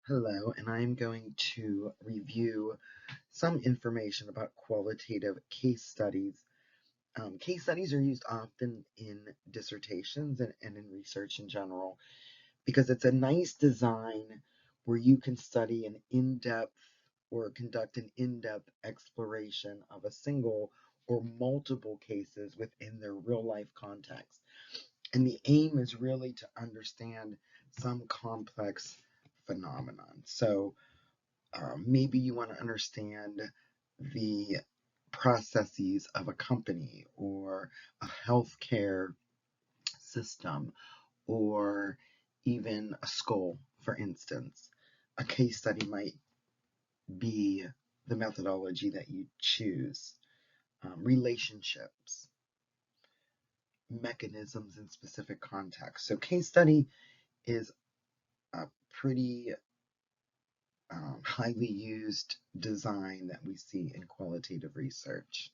Hello, and I'm going to review some information about qualitative case studies. Case studies are used often in dissertations and in research in general because it's a nice design where you can study an in-depth or conduct an in-depth exploration of a single or multiple cases within their real-life context. And the aim is really to understand some complex phenomenon. So maybe you want to understand the processes of a company or a healthcare system or even a school, for instance. A case study might be the methodology that you choose, relationships, mechanisms in specific contexts. So, case study is a pretty highly used design that we see in qualitative research.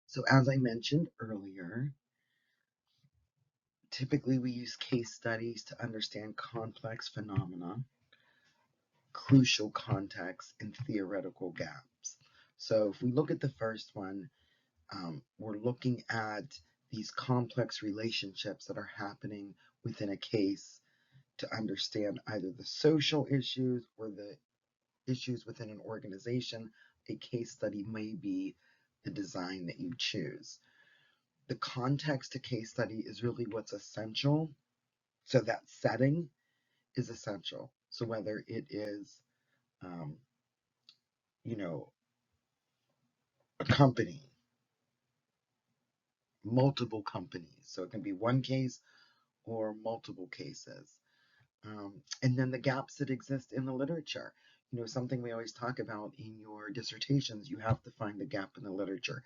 So as I mentioned earlier, typically we use case studies to understand complex phenomena, crucial context, and theoretical gaps. So if we look at the first one, we're looking at these complex relationships that are happening within a case to understand either the social issues or the issues within an organization. A case study may be the design that you choose. The context to case study is really what's essential. So that setting is essential. So whether it is, um, you know, a company, multiple companies. So it can be one case or multiple cases. And then the gaps that exist in the literature. Something we always talk about in your dissertations, you have to find the gap in the literature.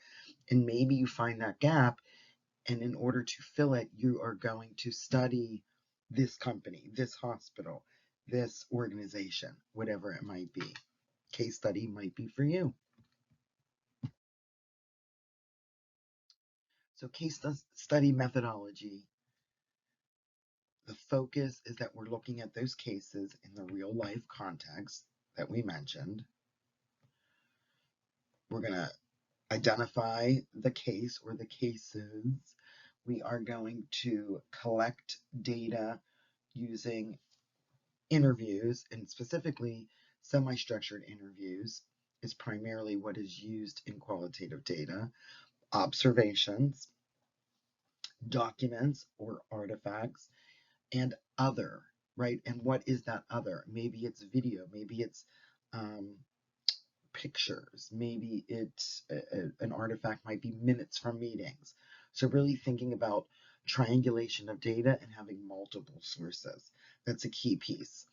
And maybe you find that gap, and in order to fill it, you are going to study this company, this hospital, this organization, whatever it might be. Case study might be for you. So case study methodology, the focus is that we're looking at those cases in the real life context that we mentioned. We're going to identify the case or the cases. We are going to collect data using interviews, and specifically semi-structured interviews is primarily what is used in qualitative data, observations, documents or artifacts, and other, right? And what is that other? Maybe it's video, maybe it's um, pictures, maybe it's an artifact might be minutes from meetings. So really thinking about triangulation of data and having multiple sources. That's a key piece.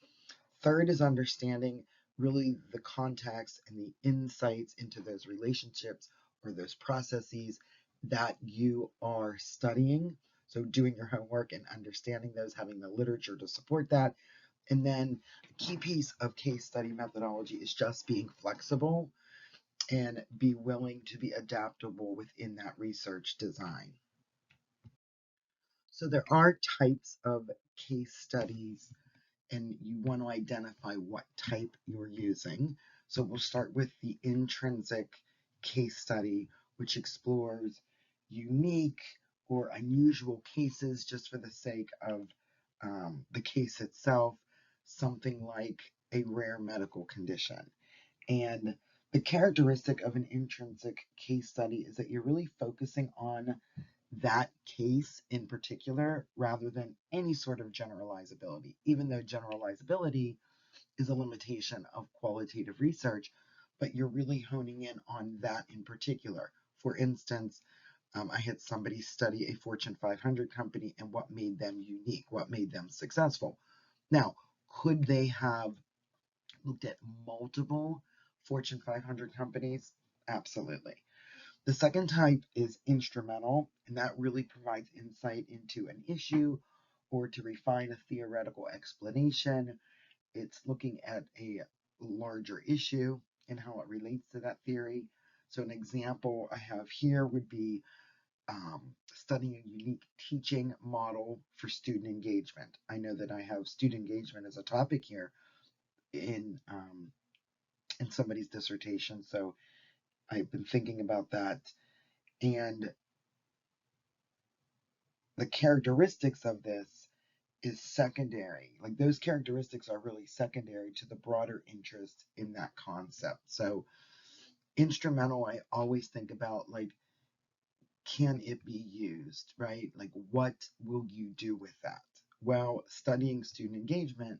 Third is understanding really the context and the insights into those relationships or those processes that you are studying. So doing your homework and understanding those, having the literature to support that. And then a key piece of case study methodology is just being flexible and be willing to be adaptable within that research design. So there are types of case studies, and you want to identify what type you're using. So we'll start with the intrinsic case study, which explores unique or unusual cases just for the sake of the case itself, something like a rare medical condition. And the characteristic of an intrinsic case study is that you're really focusing on that case in particular rather than any sort of generalizability, even though generalizability is a limitation of qualitative research, but you're really honing in on that in particular. For instance, I had somebody study a Fortune 500 company and what made them unique, what made them successful. Now, could they have looked at multiple Fortune 500 companies? Absolutely. The second type is instrumental, and that really provides insight into an issue or to refine a theoretical explanation. It's looking at a larger issue and how it relates to that theory. So an example I have here would be studying a unique teaching model for student engagement. I know that I have student engagement as a topic here in somebody's dissertation, so I've been thinking about that. And the characteristics of this is secondary. Like those characteristics are really secondary to the broader interest in that concept. So instrumental, I always think about like, can it be used, right? Like what will you do with that? Well, studying student engagement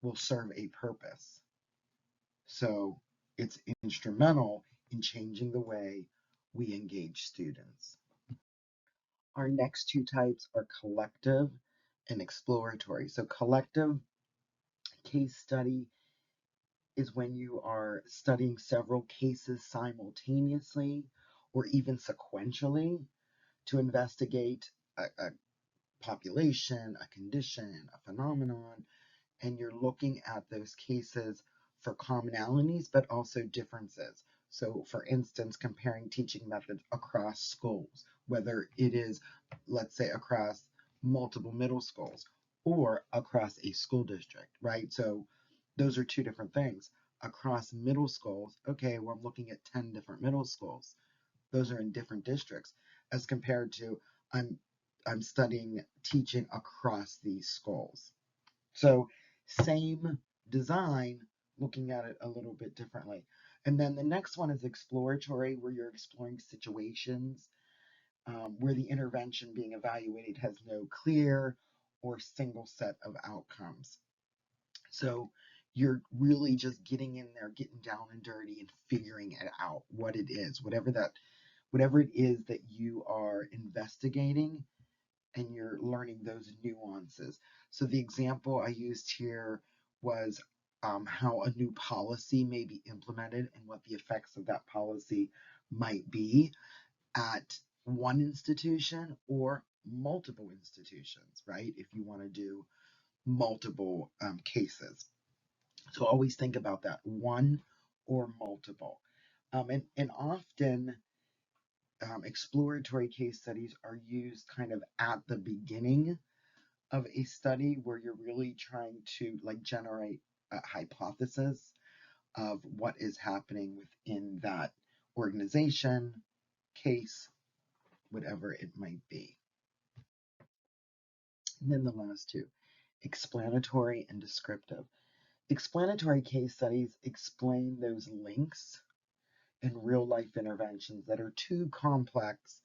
will serve a purpose. So it's instrumental in changing the way we engage students. Our next two types are collective and exploratory. So collective case study is when you are studying several cases simultaneously or even sequentially to investigate a population, a condition, a phenomenon, and you're looking at those cases for commonalities but also differences. So, for instance, comparing teaching methods across schools, whether it is, let's say, across multiple middle schools or across a school district, right? So, those are two different things. Across middle schools, okay, well, I'm looking at 10 different middle schools. Those are in different districts as compared to I'm I'm studying teaching across these schools. So same design, looking at it a little bit differently. And then the next one is exploratory, where you're exploring situations where the intervention being evaluated has no clear or single set of outcomes. So you're really just getting in there, getting down and dirty and figuring it out, what it is, whatever it is that you are investigating, and you're learning those nuances. So the example I used here was how a new policy may be implemented and what the effects of that policy might be at one institution or multiple institutions, right? If you want to do multiple cases. So always think about that, one or multiple. And often exploratory case studies are used kind of at the beginning of a study where you're really trying to like generate a hypothesis of what is happening within that organization, case, whatever it might be. And then the last two, explanatory and descriptive. Explanatory case studies explain those links in real life interventions that are too complex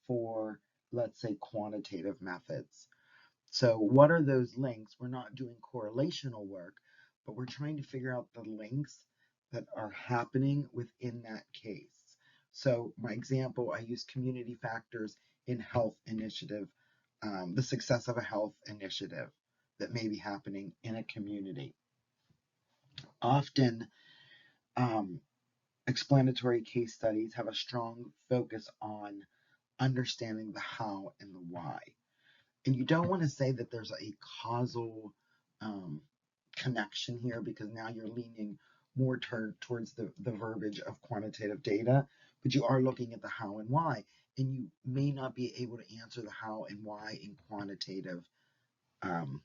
for, let's say, quantitative methods. So, what are those links? We're not doing correlational work, but we're trying to figure out the links that are happening within that case. So, my example, I use community factors in health initiative, the success of a health initiative that may be happening in a community. Often, um, explanatory case studies have a strong focus on understanding the how and the why. And you don't want to say that there's a causal um, connection here because now you're leaning more towards the verbiage of quantitative data, but you are looking at the how and why. And you may not be able to answer the how and why in quantitative um,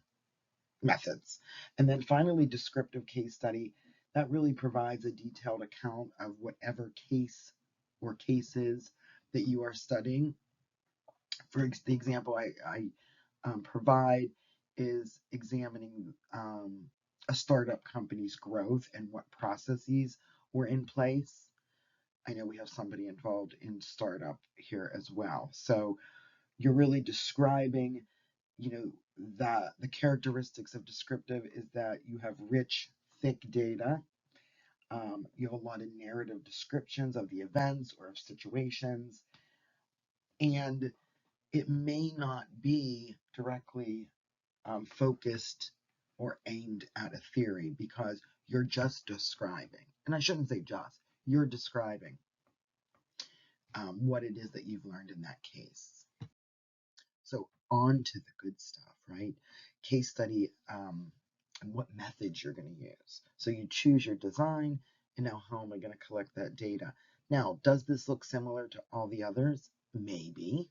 methods. And then finally, descriptive case study that really provides a detailed account of whatever case or cases that you are studying. For the example I provide is examining a startup company's growth and what processes were in place. I know we have somebody involved in startup here as well. So you're really describing, that the characteristics of descriptive is that you have rich, thick data. You have a lot of narrative descriptions of the events or of situations, and it may not be directly focused or aimed at a theory because you're just describing. And I shouldn't say just, you're describing what it is that you've learned in that case. So, on to the good stuff, right? Case study and what methods you're going to use. So, you choose your design, and now how am I going to collect that data? Now, does this look similar to all the others? Maybe.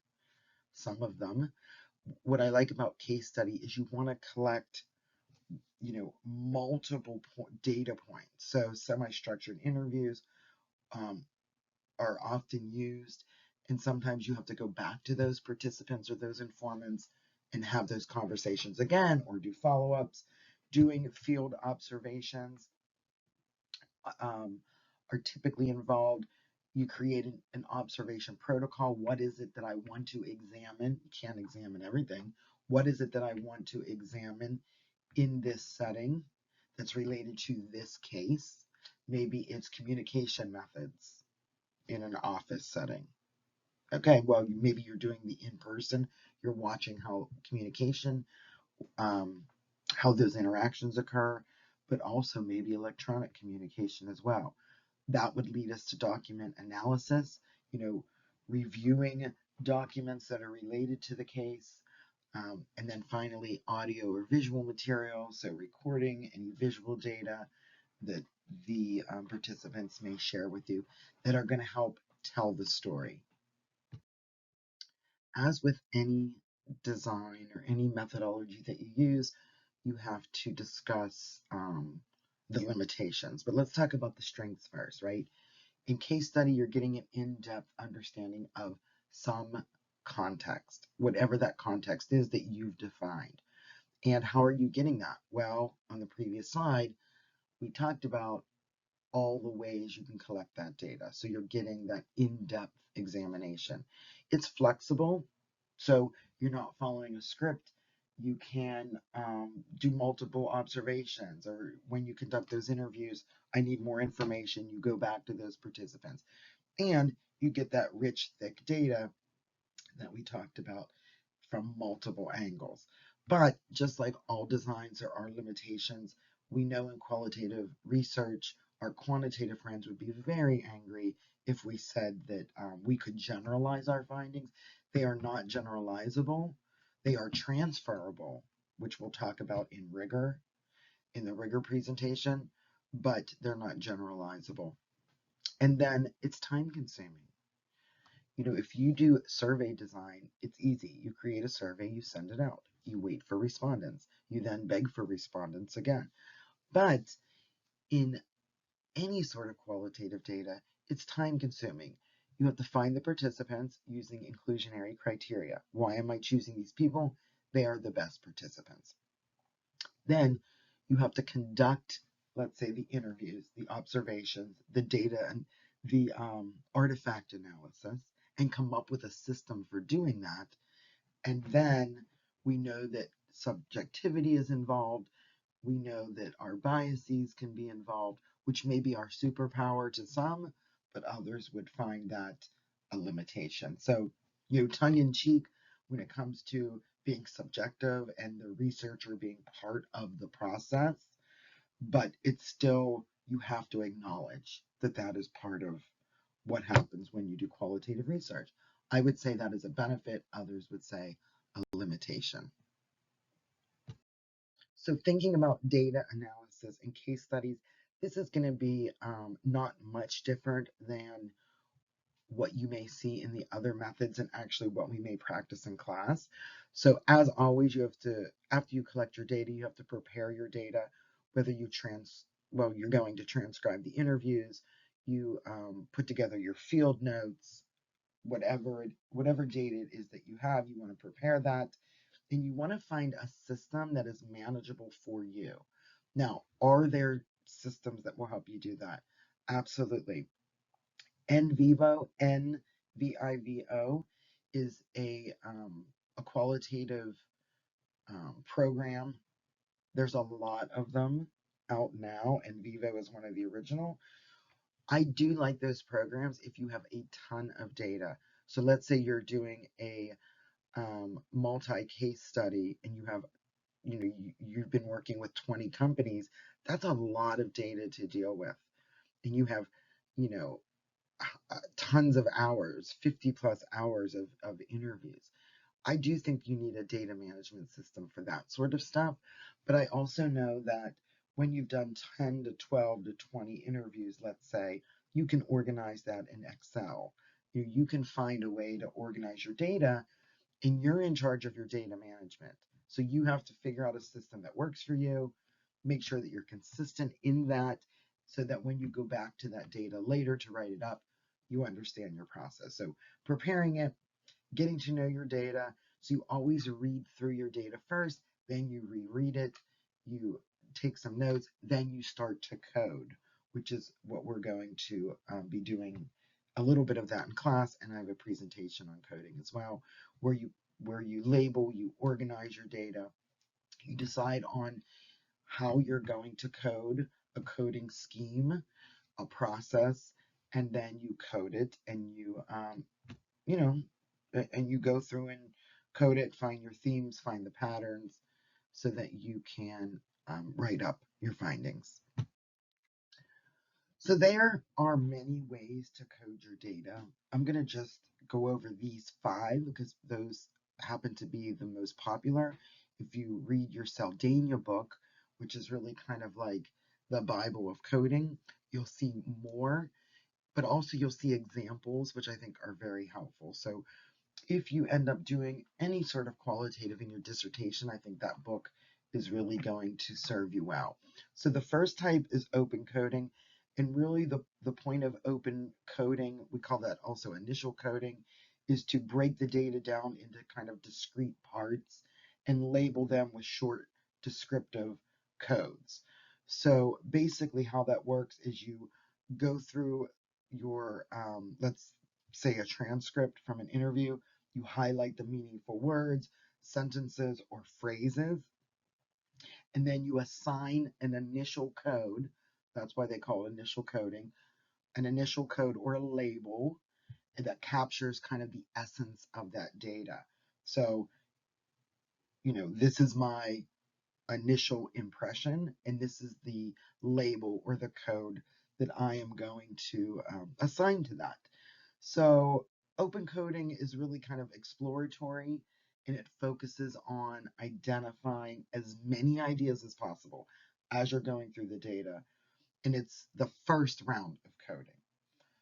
some of them. What I like about case study is you want to collect, multiple data points. So semi-structured interviews um, are often used, and sometimes you have to go back to those participants or those informants and have those conversations again or do follow-ups. Doing field observations um, are typically involved. You create an observation protocol. What is it that I want to examine? You can't examine everything. What is it that I want to examine in this setting that's related to this case? Maybe it's communication methods in an office setting. Okay, well, maybe you're doing the in-person. You're watching how communication, um, how those interactions occur, but also maybe electronic communication as well. That would lead us to document analysis, reviewing documents that are related to the case. And then finally, audio or visual material, so recording any visual data that the participants may share with you that are going to help tell the story. As with any design or any methodology that you use, you have to discuss the limitations. But let's talk about the strengths first, right? In case study, you're getting an in-depth understanding of some context, whatever that context is that you've defined. And how are you getting that? Well, on the previous slide, we talked about all the ways you can collect that data. So you're getting that in-depth examination. It's flexible, so you're not following a script. You can do multiple observations, or when you conduct those interviews, I need more information. You go back to those participants, and you get that rich, thick data that we talked about from multiple angles. But just like all designs, there are limitations. We know in qualitative research, our quantitative friends would be very angry if we said that we could generalize our findings. They are not generalizable. They are transferable, which we'll talk about in the rigor presentation, but they're not generalizable. And then it's time consuming. If you do survey design, it's easy. You create a survey, you send it out, you wait for respondents, you then beg for respondents again. But in any sort of qualitative data, it's time consuming. You have to find the participants using inclusionary criteria. Why am I choosing these people? They are the best participants. Then you have to conduct, let's say, the interviews, the observations, the data, and the artifact analysis, and come up with a system for doing that. And then we know that subjectivity is involved. We know that our biases can be involved, which may be our superpower to some, but others would find that a limitation. So, tongue in cheek when it comes to being subjective and the researcher being part of the process, but it's still, you have to acknowledge that that is part of what happens when you do qualitative research. I would say that is a benefit, others would say a limitation. So thinking about data analysis and case studies, this is going to be not much different than what you may see in the other methods and actually what we may practice in class. So as always, you have to, after you collect your data, you have to prepare your data, whether you're going to transcribe the interviews, you put together your field notes, whatever data it is that you have, you want to prepare that, and you want to find a system that is manageable for you. Now, are there systems that will help you do that? Absolutely. NVivo is a qualitative program. There's a lot of them out now, and Vivo is one of the original. I do like those programs if you have a ton of data. So let's say you're doing a multi-case study and you've been working with 20 companies. That's a lot of data to deal with, and you have you know tons of hours, 50 plus hours of interviews. I do think you need a data management system for that sort of stuff, but I also know that when you've done 10 to 12 to 20 interviews, let's say, you can organize that in Excel. You can find a way to organize your data and you're in charge of your data management. So you have to figure out a system that works for you, make sure that you're consistent in that so that when you go back to that data later to write it up, you understand your process. So preparing it, getting to know your data. So you always read through your data first, then you reread it, you take some notes, then you start to code, which is what we're going to be doing a little bit of that in class. And I have a presentation on coding as well, where you label, you organize your data, you decide on how you're going to code, a coding scheme, a process, and then you code it and you know, and you go through and code it, find your themes, find the patterns so that you can write up your findings. So there are many ways to code your data. I'm going to just go over these 5 because those happen to be the most popular. If you read your Saldana book, which is really kind of like the Bible of coding, you'll see more, but also you'll see examples, which I think are very helpful. So if you end up doing any sort of qualitative in your dissertation, I think that book is really going to serve you well. So the first type is open coding. And really the point of open coding, we call that also initial coding, is to break the data down into kind of discrete parts and label them with short descriptive codes. So basically how that works is you go through your, let's say a transcript from an interview, you highlight the meaningful words, sentences, or phrases, and then you assign an initial code. That's why they call it initial coding, an initial code or a label that captures kind of the essence of that data. So, this is my initial impression, and this is the label or the code that I am going to assign to that. So open coding is really kind of exploratory, and it focuses on identifying as many ideas as possible as you're going through the data. And it's the first round of coding.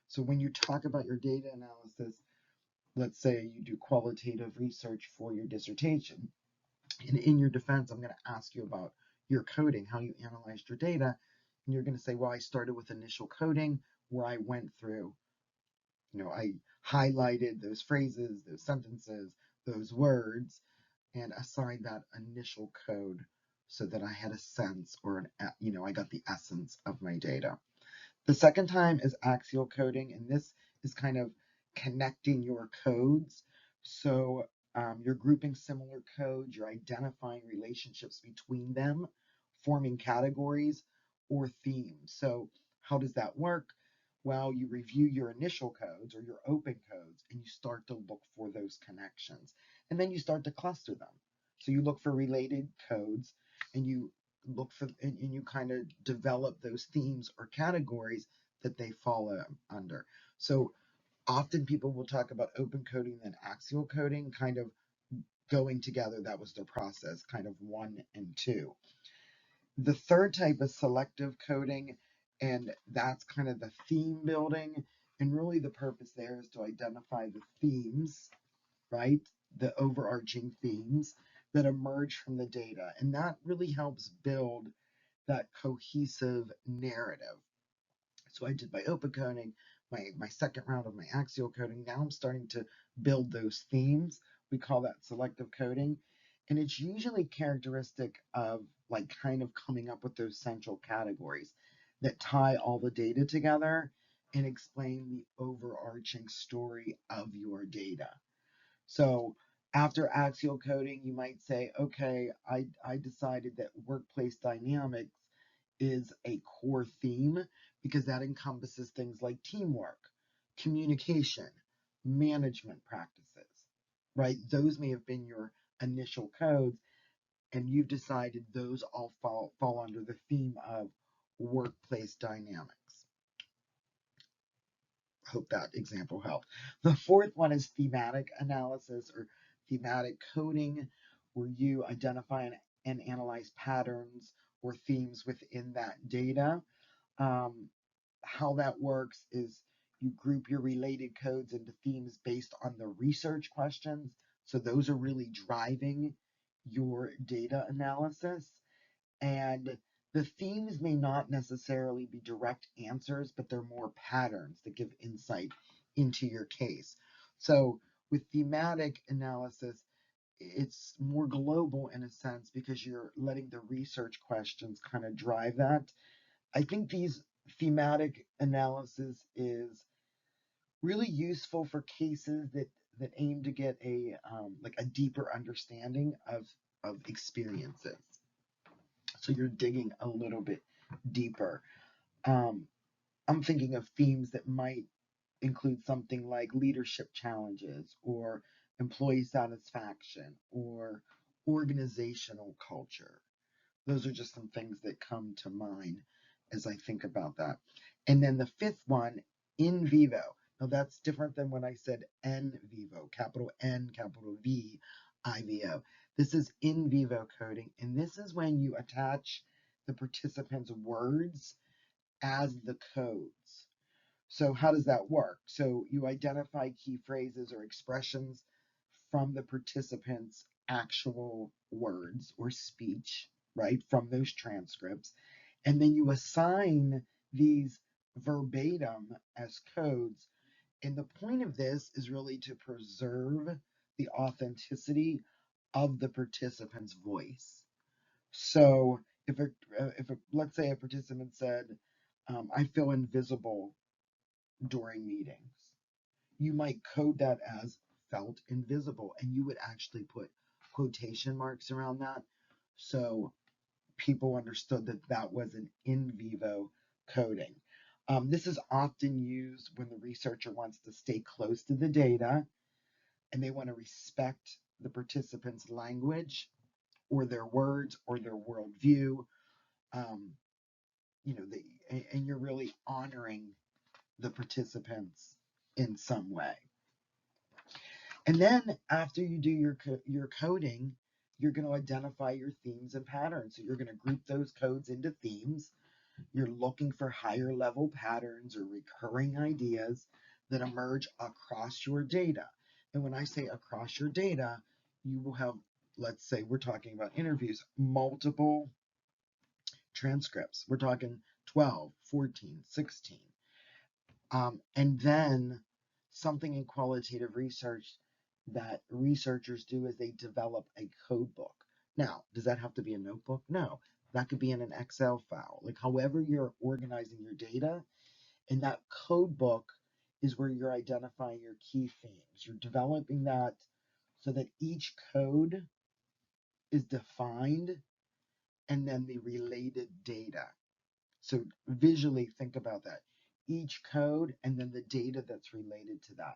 So when you talk about your data analysis, let's say you do qualitative research for your dissertation, and in your defense, I'm going to ask you about your coding, how you analyzed your data. And you're going to say, well, I started with initial coding where I went through, I highlighted those phrases, those sentences, those words, and assigned that initial code so that I had a sense or I got the essence of my data. The second time is axial coding, and this is kind of connecting your codes. So you're grouping similar codes, you're identifying relationships between them, forming categories or themes. So how does that work? Well, you review your initial codes or your open codes, and you start to look for those connections. And then you start to cluster them. So you look for related codes, and you look for and you kind of develop those themes or categories that they fall under. So often people will talk about open coding and axial coding kind of going together. That was their process, kind of 1 and 2. The third type is selective coding, and that's kind of the theme building. And really the purpose there is to identify the themes, right? The overarching themes that emerge from the data. And that really helps build that cohesive narrative. So I did my open coding, my second round of my axial coding. Now I'm starting to build those themes. We call that selective coding. And it's usually characteristic of like kind of coming up with those central categories that tie all the data together and explain the overarching story of your data. So after axial coding, you might say, okay, I decided that workplace dynamics is a core theme because that encompasses things like teamwork, communication, management practices, right? Those may have been your initial codes, and you've decided those all fall under the theme of workplace dynamics. Hope that example helped. The fourth one is thematic analysis or thematic coding, where you identify and analyze patterns or themes within that data. Um, how that works is you group your related codes into themes based on the research questions So those are really driving your data analysis. And the themes may not necessarily be direct answers, but they're more patterns that give insight into your case. So with thematic analysis, it's more global in a sense because you're letting the research questions kind of drive that. I think these thematic analysis is really useful for cases that aim to get a like a deeper understanding of experiences. So you're digging a little bit deeper. Um, I'm thinking of themes that might include something like leadership challenges or employee satisfaction or organizational culture. Those are just some things that come to mind as I think about that. And then the fifth one, in vivo. Now that's different than when I said en vivo, capital N, capital V, IVO. This is in vivo coding, and this is when you attach the participants' words as the codes. So how does that work? So you identify key phrases or expressions from the participants' actual words or speech, right, from those transcripts, and then you assign these verbatim as codes. And the point of this is really to preserve the authenticity of the participant's voice. So let's say a participant said, I feel invisible during meetings, you might code that as felt invisible, and you would actually put quotation marks around that so people understood that that was an in vivo coding. This is often used when the researcher wants to stay close to the data and they want to respect the participant's language or their words or their worldview. Um, and you're really honoring the participants in some way. And then after you do your coding, you're going to identify your themes and patterns. So you're going to group those codes into themes. You're looking for higher level patterns or recurring ideas that emerge across your data. And when I say across your data, you will have, let's say we're talking about interviews, multiple transcripts. We're talking 12, 14, 16. And then something in qualitative research that researchers do is they develop a code book. Now, does that have to be a notebook? No, that could be in an Excel file. Like however you're organizing your data, and that code book is where you're identifying your key themes. You're developing that so that each code is defined and then the related data. So visually think about that. Each code and then the data that's related to that.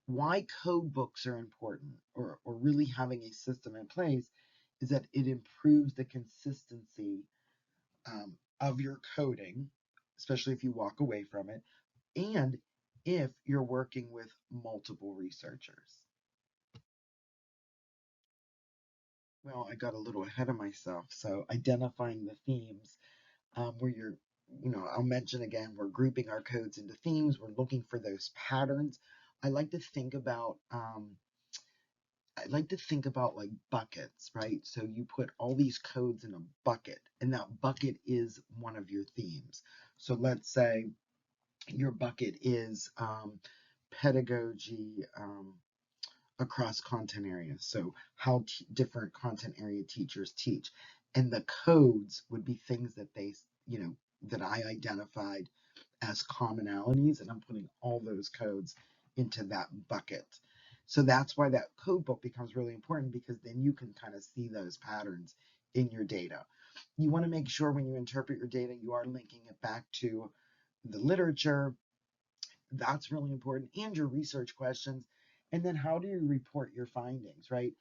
Why code books are important or really having a system in place is that it improves the consistency of your coding, especially if you walk away from it, and if you're working with multiple researchers. Well, I got a little ahead of myself. So identifying the themes where I'll mention again, we're grouping our codes into themes. We're looking for those patterns. I like to think about like buckets, right? So you put all these codes in a bucket, and that bucket is one of your themes. So let's say your bucket is pedagogy across content areas. So how different content area teachers teach, and the codes would be things that that I identified as commonalities, and I'm putting all those codes into that bucket. So that's why that code book becomes really important, because then you can kind of see those patterns in your data. You want to make sure when you interpret your data, you are linking it back to the literature. That's really important, and your research questions. And then how do you report your findings, right?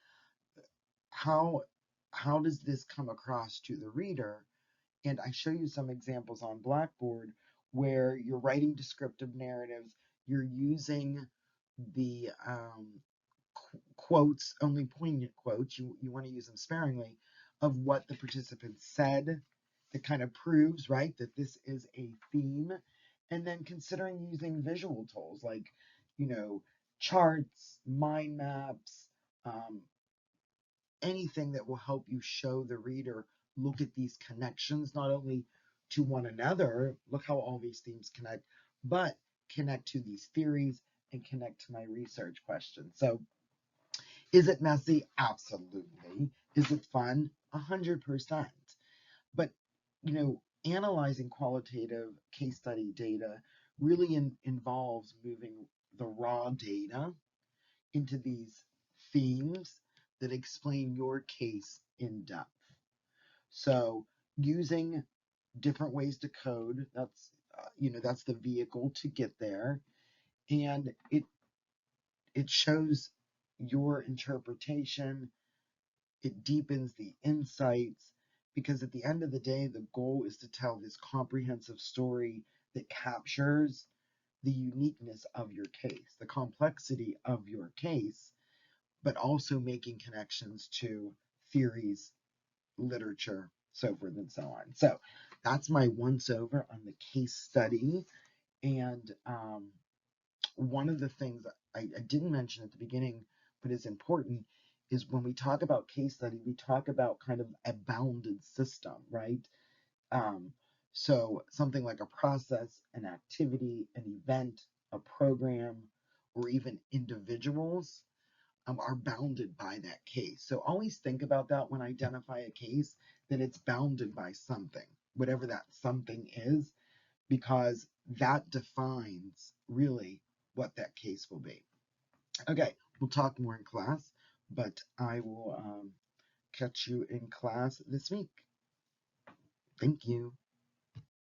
How how does this come across to the reader? And I show you some examples on Blackboard where you're writing descriptive narratives, you're using the quotes, only poignant quotes, you want to use them sparingly, of what the participants said that kind of proves, right, that this is a theme. And then considering using visual tools like, charts, mind maps, um, anything that will help you show the reader, look at these connections, not only to one another, look how all these themes connect, but connect to these theories and connect to my research questions. So is it messy? Absolutely. Is it fun? 100%. But, analyzing qualitative case study data really involves moving the raw data into these themes that explain your case in depth. So using different ways to code, that's the vehicle to get there. And it shows your interpretation, it deepens the insights, because at the end of the day, the goal is to tell this comprehensive story that captures the uniqueness of your case, the complexity of your case, but also making connections to theories, literature, so forth and so on. So that's my once over on the case study. And one of the things I didn't mention at the beginning, but is important, is when we talk about case study, we talk about kind of a bounded system, right? Um, so something like a process, an activity, an event, a program, or even individuals are bounded by that case. So always think about that when I identify a case, that it's bounded by something, whatever that something is, because that defines really what that case will be. Okay, we'll talk more in class, but I will catch you in class this week. Thank you.